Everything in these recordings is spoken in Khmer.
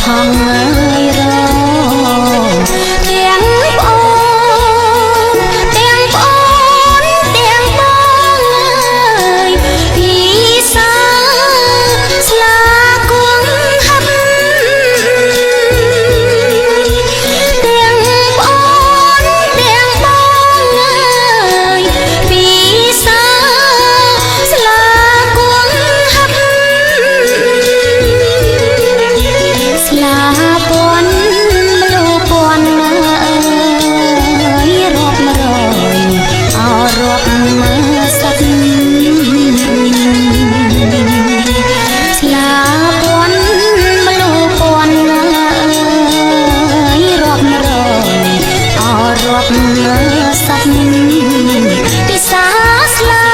ថងហើយរទាំងបងទាំងបងទាំងបងអើយពីសាស្លាគង់ហឹមទាំងបងទាំងបងអើយពីសាស្លាគង់ហឹមស្លាពន់មលូពន់អើយរាប់មករយអរាប់មើសិតស្លាពន់មលូពន់អើយរាប់មករយអរាប់មើសិតពិសាស្លា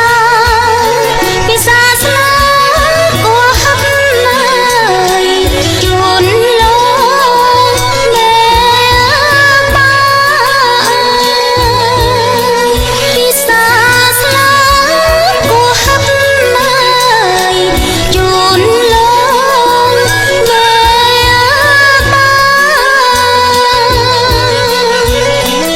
ពិសាស្លាគួហឹមអើយជូនលោកមេបាពិសាស្លាគួហឹមអើយជូនលោកមេបា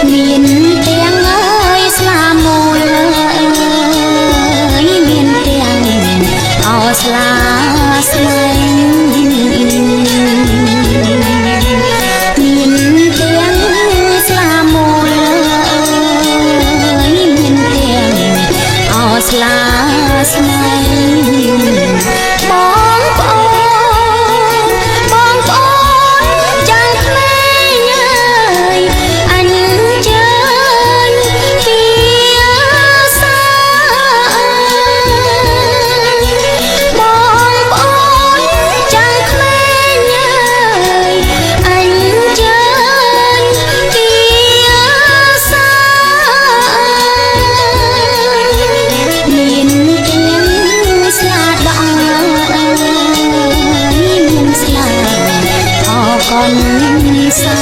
មានទាំងអើយស្លាមូលអើយមានទាំងអោស្លាស្លែងមានទាំងស្លាមូលអើយមានទាំងអោស្លាស្លែងបងប្អូនបងប្អូនចាំក្មេងអើយអញ្ជើញពីសាបងប្អូនចាំក្មេងអើយអញ្ជើញពីសាមានទាំងស្លាដងអើយមានស្លាអកនសែ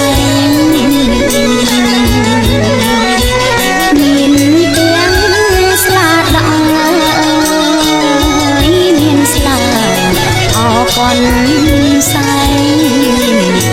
ងមានទាំងស្លាដងអើយមានស្លាអកនសែង